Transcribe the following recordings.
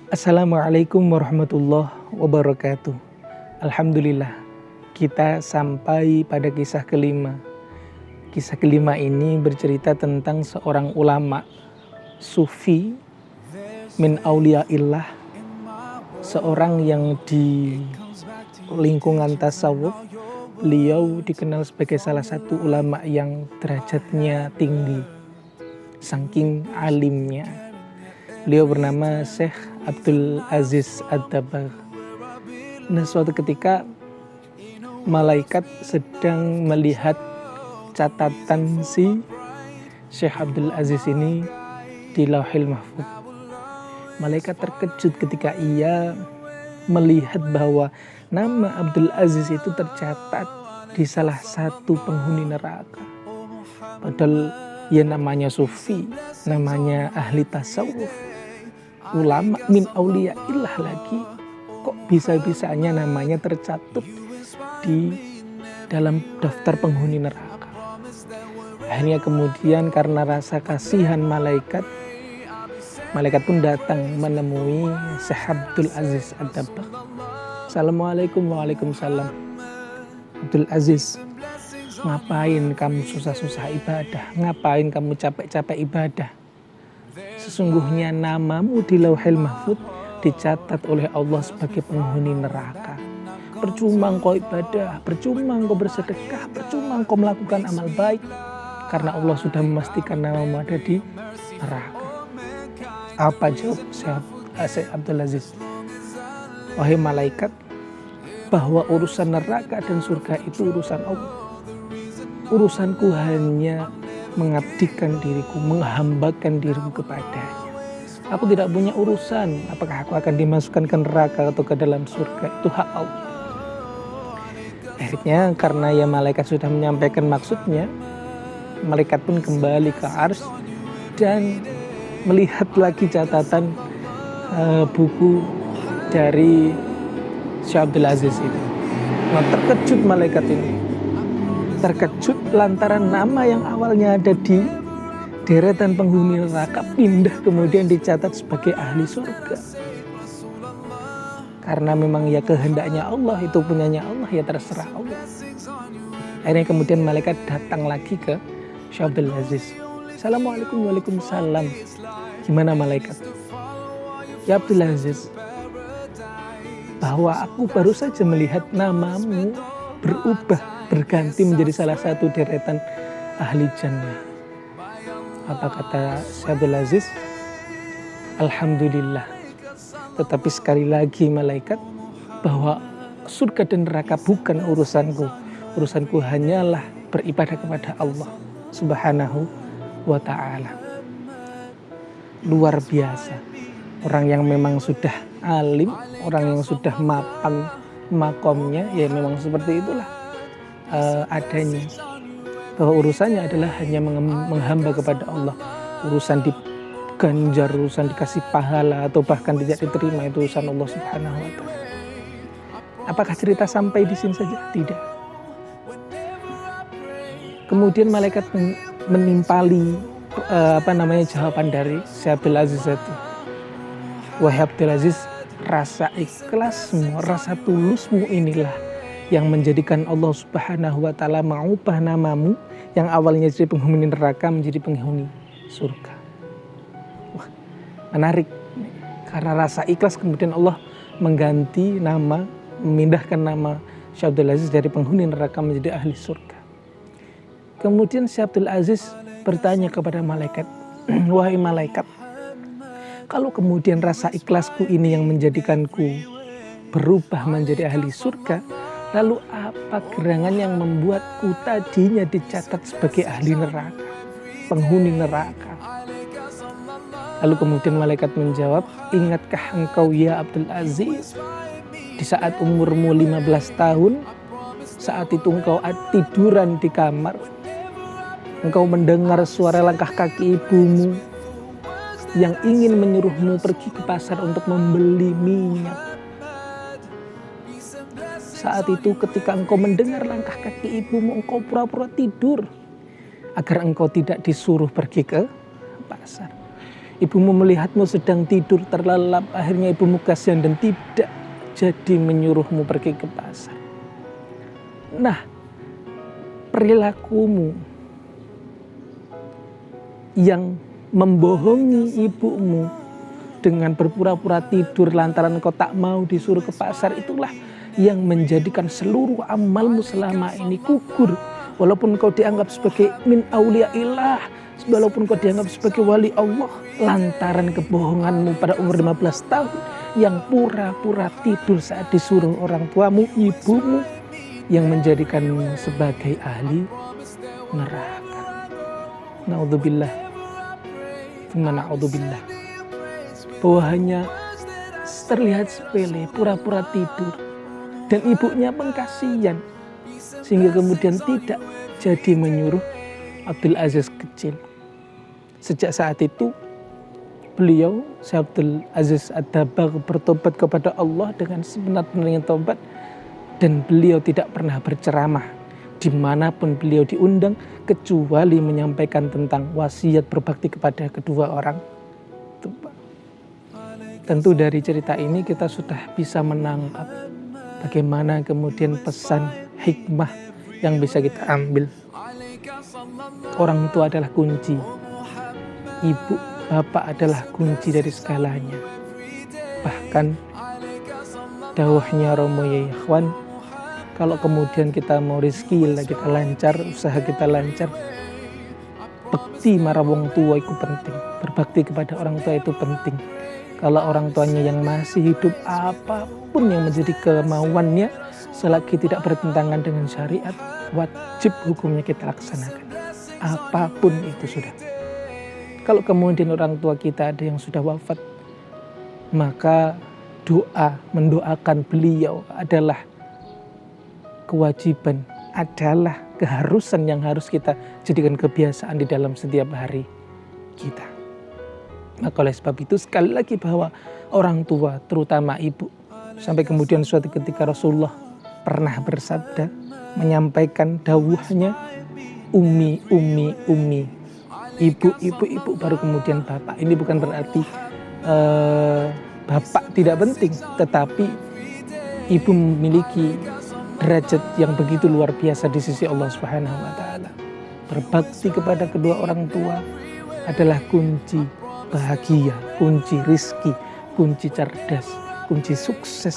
Assalamualaikum warahmatullahi wabarakatuh. Alhamdulillah, kita sampai pada kisah kelima. Kisah kelima ini bercerita tentang seorang ulama sufi min auliyaillah, seorang yang di lingkungan tasawuf beliau dikenal sebagai salah satu ulama yang derajatnya tinggi, saking alimnya. Beliau bernama Syekh Abdul Aziz Ad-Dabbagh. Nah, suatu ketika malaikat sedang melihat catatan si Syekh Abdul Aziz ini di Lauhil Mahfuz. Malaikat terkejut ketika ia melihat bahwa nama Abdul Aziz itu tercatat di salah satu penghuni neraka. Padahal ya namanya sufi, namanya ahli tasawuf, ulama min auliyaillah lagi, kok bisa-bisanya namanya tercatat di dalam daftar penghuni neraka. Akhirnya kemudian karena rasa kasihan malaikat pun datang menemui Syekh Abdul Aziz Ad-Dabbagh. Assalamualaikum. Waalaikumsalam. Abdul Aziz, ngapain kamu susah-susah ibadah? Ngapain kamu capek-capek ibadah? Sesungguhnya namamu di Lauhil Mahfuz dicatat oleh Allah sebagai penghuni neraka. Percuma engkau ibadah, percuma engkau bersedekah, percuma engkau melakukan amal baik, karena Allah sudah memastikan namamu ada di neraka. Apa jawab Syekh Abdul Aziz? Wahai malaikat, bahwa urusan neraka dan surga itu urusan Allah. Urusanku hanya mengabdikan diriku, menghambakan diriku kepadanya. Aku tidak punya urusan apakah aku akan dimasukkan ke neraka atau ke dalam surga, itu hak Allah. Akhirnya karena ya malaikat sudah menyampaikan maksudnya, malaikat pun kembali ke arsy dan melihat lagi catatan buku dari Syekh Abdul Aziz ini. Nah, terkejut malaikat ini. Terkejut lantaran nama yang awalnya ada di deretan penghuni neraka pindah kemudian dicatat sebagai ahli surga. Karena memang ya kehendaknya Allah, itu punyanya Allah, ya terserah Allah. Akhirnya kemudian malaikat datang lagi ke Syekh Abdul Aziz. Assalamualaikum. Waalaikumsalam. Gimana malaikat? Ya Abdul Aziz, bahwa aku baru saja melihat namamu berganti menjadi salah satu deretan ahli jannah. Apa kata Syekh Abdul Aziz? Alhamdulillah. Tetapi sekali lagi malaikat, bahwa surga dan neraka bukan urusanku. Urusanku hanyalah beribadah kepada Allah Subhanahu wa ta'ala. Luar biasa. Orang yang memang sudah alim, orang yang sudah mapan makomnya, ya memang seperti itulah adanya, bahwa urusannya adalah hanya menghamba kepada Allah. Urusan diganjar, urusan dikasih pahala atau bahkan tidak diterima, itu urusan Allah Subhanahu wa ta'ala. Apakah cerita sampai di sini saja? Tidak. Kemudian malaikat menimpali jawaban dari Syekh Abdul Aziz itu. Wahai Abdul Aziz, rasa ikhlasmu, rasa tulusmu inilah yang menjadikan Allah Subhanahu wa ta'ala mengubah namamu yang awalnya jadi penghuni neraka menjadi penghuni surga. Wah, menarik. Karena rasa ikhlas kemudian Allah mengganti nama, memindahkan nama Syekh Abdul Aziz dari penghuni neraka menjadi ahli surga. Kemudian Syekh Abdul Aziz bertanya kepada malaikat, wahai malaikat, kalau kemudian rasa ikhlasku ini yang menjadikanku berubah menjadi ahli surga, lalu apa gerangan yang membuatku tadinya dicatat sebagai ahli neraka, penghuni neraka? Lalu kemudian malaikat menjawab, ingatkah engkau ya Abdul Aziz, di saat umurmu 15 tahun, saat itu engkau tiduran di kamar, engkau mendengar suara langkah kaki ibumu yang ingin menyuruhmu pergi ke pasar untuk membeli minyak. Saat itu ketika engkau mendengar langkah kaki ibumu, engkau pura-pura tidur agar engkau tidak disuruh pergi ke pasar. Ibumu melihatmu sedang tidur terlelap, akhirnya ibumu kasihan dan tidak jadi menyuruhmu pergi ke pasar. Nah, perilakumu yang membohongi ibumu dengan berpura-pura tidur lantaran kau tak mau disuruh ke pasar, itulah yang menjadikan seluruh amalmu selama ini gugur. Walaupun kau dianggap sebagai min auliyaillah, walaupun kau dianggap sebagai wali Allah, lantaran kebohonganmu pada umur 15 tahun yang pura-pura tidur saat disuruh orang tuamu, ibumu, yang menjadikanmu sebagai ahli neraka. Naudzubillah, na'udzubillah. Bahwa hanya terlihat sepele, pura-pura tidur, dan ibunya pun kasihan, sehingga kemudian tidak jadi menyuruh Abdul Aziz kecil. Sejak saat itu beliau, Syekh Abdul Aziz Ad-Dabbagh, bertobat kepada Allah dengan sebenar-benarnya tobat, dan beliau tidak pernah berceramah dimanapun beliau diundang kecuali menyampaikan tentang wasiat berbakti kepada kedua orang tua. Tentu dari cerita ini kita sudah bisa menangkap bagaimana kemudian pesan hikmah yang bisa kita ambil. Orang tua adalah kunci, ibu, bapak adalah kunci dari segalanya. Bahkan dawahnya Romo ya ikhwan, kalau kemudian kita mau rezeki kita lancar, usaha kita lancar, bekti marang wong tua itu penting. Berbakti kepada orang tua itu penting. Kalau orang tuanya yang masih hidup, apapun yang menjadi kemauannya, selagi tidak bertentangan dengan syariat, wajib hukumnya kita laksanakan. Apapun itu sudah. Kalau kemudian orang tua kita ada yang sudah wafat, maka doa, mendoakan beliau adalah kewajiban, adalah keharusan yang harus kita jadikan kebiasaan di dalam setiap hari kita. Maka oleh sebab itu sekali lagi bahwa orang tua, terutama ibu, sampai kemudian suatu ketika Rasulullah pernah bersabda, menyampaikan dawuhnya, umi, umi, umi, ibu, ibu, ibu, baru kemudian bapak. Ini bukan berarti bapak tidak penting, tetapi ibu memiliki derajat yang begitu luar biasa di sisi Allah Subhanahu wa Ta'ala. Berbakti kepada kedua orang tua adalah kunci bahagia, kunci rizki, kunci cerdas, kunci sukses,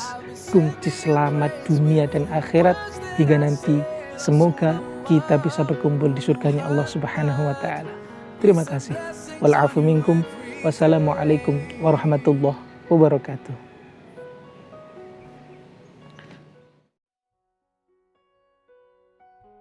kunci selamat dunia dan akhirat, hingga nanti semoga kita bisa berkumpul di surganya Allah Subhanahu wa Ta'ala. Terima kasih. Wal afu minkum. Wassalamualaikum warahmatullahi wabarakatuh.